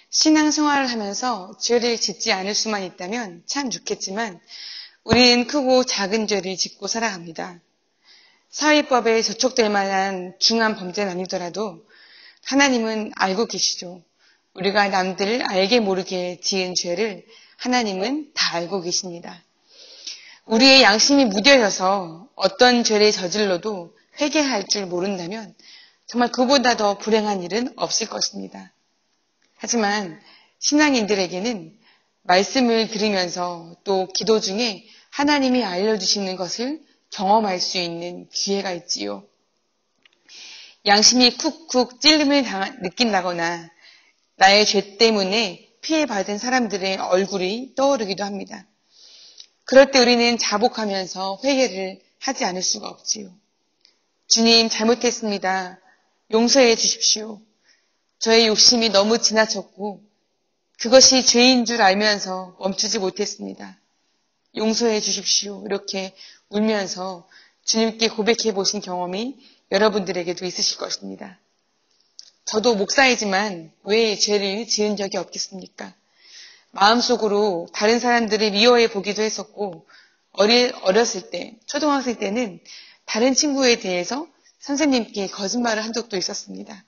신앙생활을 하면서 죄를 짓지 않을 수만 있다면 참 좋겠지만 우리는 크고 작은 죄를 짓고 살아갑니다. 사회법에 저촉될 만한 중한 범죄는 아니더라도 하나님은 알고 계시죠. 우리가 남들을 알게 모르게 지은 죄를 하나님은 다 알고 계십니다. 우리의 양심이 무뎌져서 어떤 죄를 저질러도 회개할 줄 모른다면 정말 그보다 더 불행한 일은 없을 것입니다. 하지만 신앙인들에게는 말씀을 들으면서 또 기도 중에 하나님이 알려주시는 것을 경험할 수 있는 기회가 있지요. 양심이 쿡쿡 찔림을 느낀다거나 나의 죄 때문에 피해받은 사람들의 얼굴이 떠오르기도 합니다. 그럴 때 우리는 자복하면서 회개를 하지 않을 수가 없지요. 주님, 잘못했습니다. 용서해 주십시오. 저의 욕심이 너무 지나쳤고 그것이 죄인 줄 알면서 멈추지 못했습니다. 용서해 주십시오. 이렇게 울면서 주님께 고백해 보신 경험이 여러분들에게도 있으실 것입니다. 저도 목사이지만 왜 죄를 지은 적이 없겠습니까? 마음속으로 다른 사람들을 미워해 보기도 했었고 어렸을 때, 초등학생 때는 다른 친구에 대해서 선생님께 거짓말을 한 적도 있었습니다.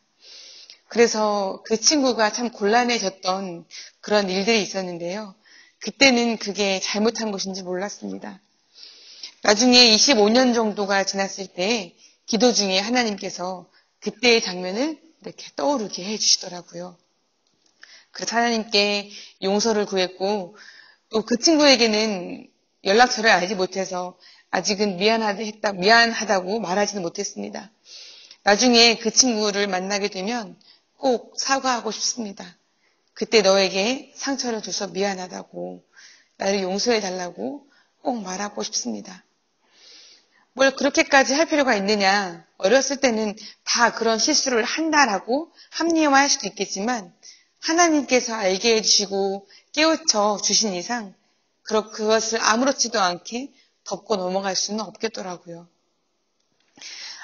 그래서 그 친구가 참 곤란해졌던 그런 일들이 있었는데요. 그때는 그게 잘못한 것인지 몰랐습니다. 나중에 25년 정도가 지났을 때 기도 중에 하나님께서 그때의 장면을 이렇게 떠오르게 해주시더라고요. 그래서 하나님께 용서를 구했고 또 그 친구에게는 연락처를 알지 못해서 아직은 미안하다고 말하지는 못했습니다. 나중에 그 친구를 만나게 되면 꼭 사과하고 싶습니다. 그때 너에게 상처를 줘서 미안하다고, 나를 용서해달라고 꼭 말하고 싶습니다. 뭘 그렇게까지 할 필요가 있느냐. 어렸을 때는 다 그런 실수를 한다라고 합리화할 수도 있겠지만 하나님께서 알게 해주시고 깨우쳐 주신 이상 그것을 아무렇지도 않게 덮고 넘어갈 수는 없겠더라고요.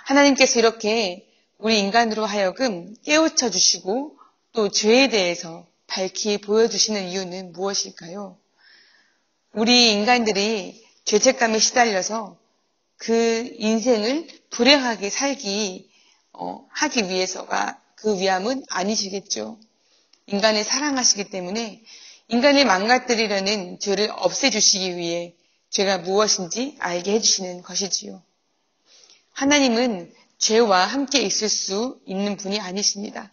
하나님께서 이렇게 우리 인간으로 하여금 깨우쳐 주시고 또 죄에 대해서 밝히 보여주시는 이유는 무엇일까요? 우리 인간들이 죄책감에 시달려서 그 인생을 불행하게 하기 위해서가 그 위함은 아니시겠죠. 인간을 사랑하시기 때문에 인간을 망가뜨리려는 죄를 없애주시기 위해 죄가 무엇인지 알게 해주시는 것이지요. 하나님은 죄와 함께 있을 수 있는 분이 아니십니다.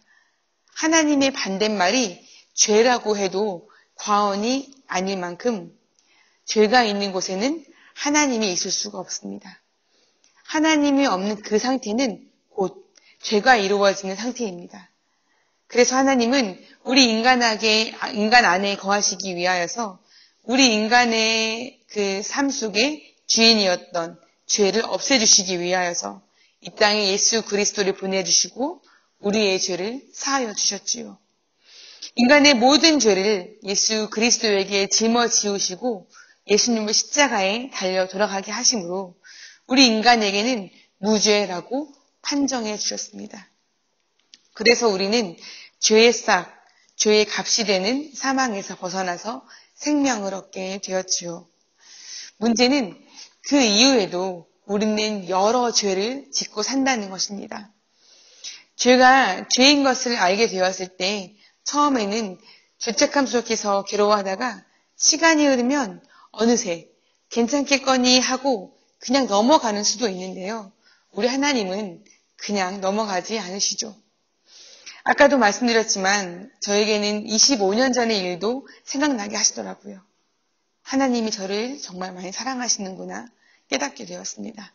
하나님의 반대말이 죄라고 해도 과언이 아닐 만큼 죄가 있는 곳에는 하나님이 있을 수가 없습니다. 하나님이 없는 그 상태는 곧 죄가 이루어지는 상태입니다. 그래서 하나님은 우리 인간 안에 거하시기 위하여서 우리 인간의 그 삶 속에 주인이었던 죄를 없애주시기 위하여서 이 땅에 예수 그리스도를 보내주시고 우리의 죄를 사하여 주셨지요. 인간의 모든 죄를 예수 그리스도에게 짊어지우시고 예수님을 십자가에 달려 돌아가게 하심으로 우리 인간에게는 무죄라고 판정해 주셨습니다. 그래서 우리는 죄의 값이 되는 사망에서 벗어나서 생명을 얻게 되었지요. 문제는 그 이후에도 우리는 여러 죄를 짓고 산다는 것입니다. 죄가 죄인 것을 알게 되었을 때 처음에는 죄책감 속에서 괴로워하다가 시간이 흐르면 어느새 괜찮겠거니 하고 그냥 넘어가는 수도 있는데요. 우리 하나님은 그냥 넘어가지 않으시죠. 아까도 말씀드렸지만 저에게는 25년 전의 일도 생각나게 하시더라고요. 하나님이 저를 정말 많이 사랑하시는구나 깨닫게 되었습니다.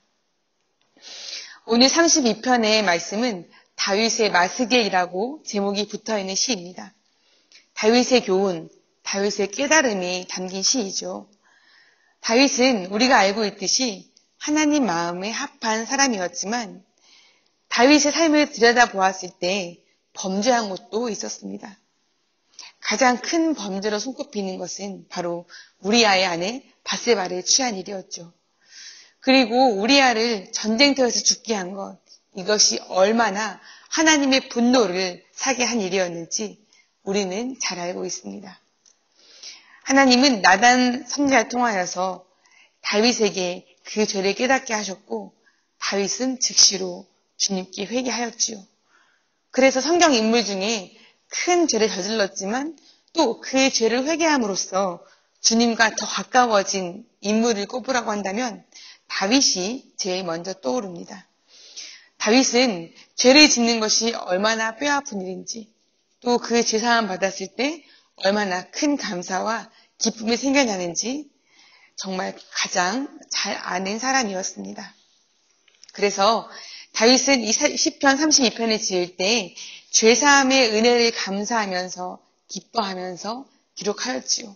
오늘 32편의 말씀은 다윗의 마스겔이라고 제목이 붙어있는 시입니다. 다윗의 교훈, 다윗의 깨달음이 담긴 시이죠. 다윗은 우리가 알고 있듯이 하나님 마음에 합한 사람이었지만 다윗의 삶을 들여다보았을 때 범죄한 것도 있었습니다. 가장 큰 범죄로 손꼽히는 것은 바로 우리아의 아내 밧세바를 취한 일이었죠. 그리고 우리아를 전쟁터에서 죽게 한 것, 이것이 얼마나 하나님의 분노를 사게 한 일이었는지 우리는 잘 알고 있습니다. 하나님은 나단 선지자를 통하여서 다윗에게 그 죄를 깨닫게 하셨고 다윗은 즉시로 주님께 회개하였지요. 그래서 성경 인물 중에 큰 죄를 저질렀지만 또 그 죄를 회개함으로써 주님과 더 가까워진 인물을 꼽으라고 한다면 다윗이 제일 먼저 떠오릅니다. 다윗은 죄를 짓는 것이 얼마나 뼈아픈 일인지 또 그 죄사함 받았을 때 얼마나 큰 감사와 기쁨이 생겨나는지 정말 가장 잘 아는 사람이었습니다. 그래서 다윗은 이 시편 32편을 지을 때 죄사함의 은혜를 감사하면서 기뻐하면서 기록하였지요.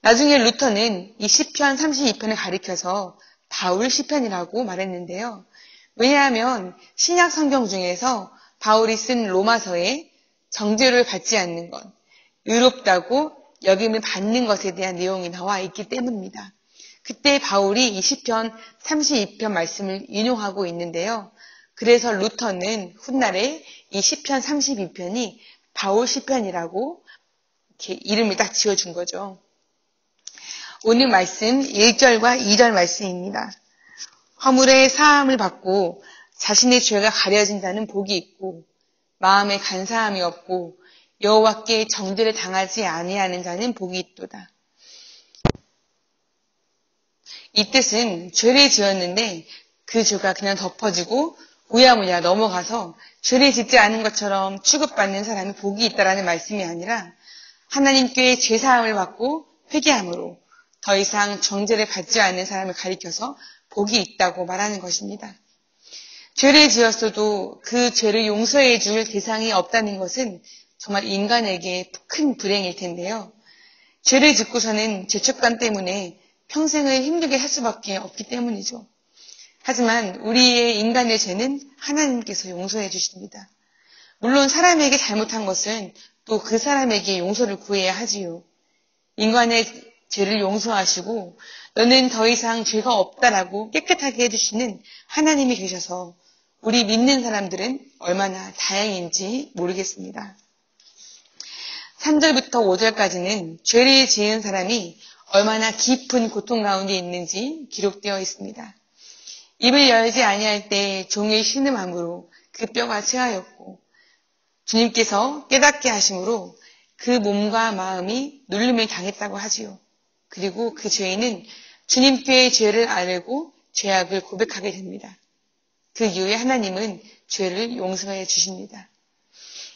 나중에 루터는 이 시편 32편을 가리켜서 바울 시편이라고 말했는데요. 왜냐하면 신약 성경 중에서 바울이 쓴 로마서에 정죄를 받지 않는 것, 의롭다고 여김을 받는 것에 대한 내용이 나와 있기 때문입니다. 그때 바울이 이 시편 32편 말씀을 인용하고 있는데요. 그래서 루터는 훗날에 이 시편 32편이 바울 시편이라고 이렇게 이름을 딱 지어준 거죠. 오늘 말씀 1절과 2절 말씀입니다. 허물의 사함을 받고 자신의 죄가 가려진다는 복이 있고 마음에 간사함이 없고 여호와께 정죄를 당하지 아니하는 자는 복이 있도다. 이 뜻은 죄를 지었는데 그 죄가 그냥 덮어지고 우야무야 넘어가서 죄를 짓지 않은 것처럼 취급받는 사람이 복이 있다라는 말씀이 아니라 하나님께 죄사함을 받고 회개함으로 더 이상 정죄를 받지 않는 사람을 가리켜서 복이 있다고 말하는 것입니다. 죄를 지었어도 그 죄를 용서해 줄 대상이 없다는 것은 정말 인간에게 큰 불행일 텐데요. 죄를 짓고서는 죄책감 때문에 평생을 힘들게 할 수밖에 없기 때문이죠. 하지만 우리의 인간의 죄는 하나님께서 용서해 주십니다. 물론 사람에게 잘못한 것은 또 그 사람에게 용서를 구해야 하지요. 인간의 죄를 용서하시고 너는 더 이상 죄가 없다라고 깨끗하게 해주시는 하나님이 계셔서 우리 믿는 사람들은 얼마나 다행인지 모르겠습니다. 3절부터 5절까지는 죄를 지은 사람이 얼마나 깊은 고통 가운데 있는지 기록되어 있습니다. 입을 열지 아니할 때 종의 신음함으로 그 뼈가 체하였고 주님께서 깨닫게 하심으로 그 몸과 마음이 눌림을 당했다고 하지요. 그리고 그 죄인은 주님께 죄를 알고 죄악을 고백하게 됩니다. 그 이후에 하나님은 죄를 용서해 주십니다.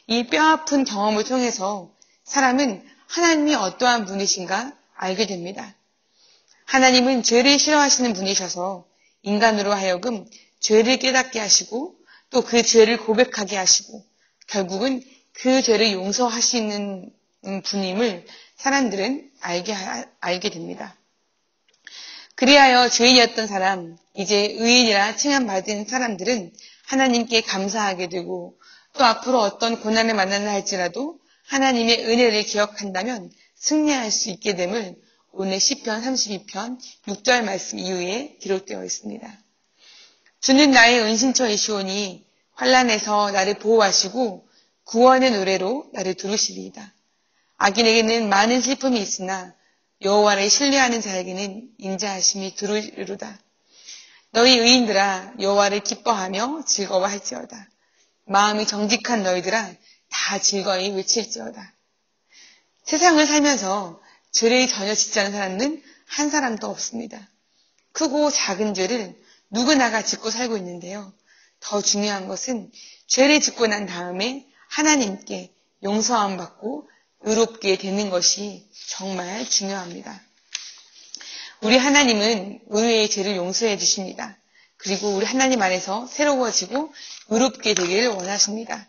이 뼈아픈 경험을 통해서 사람은 하나님이 어떠한 분이신가 알게 됩니다. 하나님은 죄를 싫어하시는 분이셔서 인간으로 하여금 죄를 깨닫게 하시고 또 그 죄를 고백하게 하시고 결국은 그 죄를 용서하시는 분임을 사람들은 알게 됩니다. 그리하여 죄인이었던 사람, 이제 의인이라 칭함받은 사람들은 하나님께 감사하게 되고 또 앞으로 어떤 고난을 만나나 할지라도 하나님의 은혜를 기억한다면 승리할 수 있게 됨을 오늘 시편 32편 6절 말씀 이후에 기록되어 있습니다. 주는 나의 은신처이시오니 환난에서 나를 보호하시고 구원의 노래로 나를 두르시리이다. 악인에게는 많은 슬픔이 있으나 여호와를 신뢰하는 자에게는 인자하심이 두루리로다. 너희 의인들아 여호와를 기뻐하며 즐거워할지어다. 마음이 정직한 너희들아 다 즐거이 외칠지어다. 세상을 살면서 죄를 전혀 짓지 않은 사람은 한 사람도 없습니다. 크고 작은 죄를 누구나가 짓고 살고 있는데요. 더 중요한 것은 죄를 짓고 난 다음에 하나님께 용서함 받고 의롭게 되는 것이 정말 중요합니다. 우리 하나님은 우리의 죄를 용서해 주십니다. 그리고 우리 하나님 안에서 새로워지고 의롭게 되기를 원하십니다.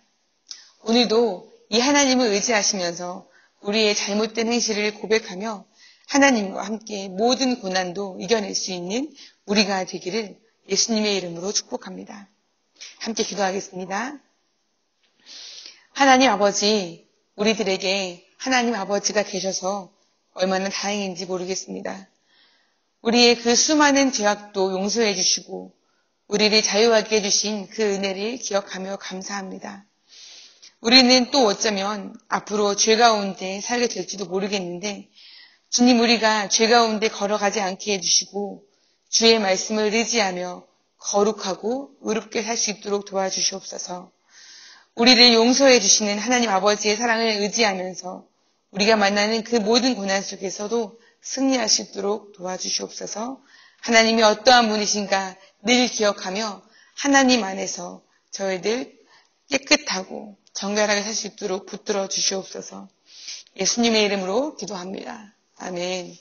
오늘도 이 하나님을 의지하시면서 우리의 잘못된 행실을 고백하며 하나님과 함께 모든 고난도 이겨낼 수 있는 우리가 되기를 예수님의 이름으로 축복합니다. 함께 기도하겠습니다. 하나님 아버지, 우리들에게 하나님 아버지가 계셔서 얼마나 다행인지 모르겠습니다. 우리의 그 수많은 죄악도 용서해 주시고 우리를 자유하게 해주신 그 은혜를 기억하며 감사합니다. 우리는 또 어쩌면 앞으로 죄 가운데 살게 될지도 모르겠는데 주님 우리가 죄 가운데 걸어가지 않게 해주시고 주의 말씀을 의지하며 거룩하고 의롭게 살 수 있도록 도와주시옵소서. 우리를 용서해 주시는 하나님 아버지의 사랑을 의지하면서 우리가 만나는 그 모든 고난 속에서도 승리할 수 있도록 도와주시옵소서. 하나님이 어떠한 분이신가 늘 기억하며 하나님 안에서 저희들 깨끗하고 정결하게 살 수 있도록 붙들어 주시옵소서. 예수님의 이름으로 기도합니다. 아멘.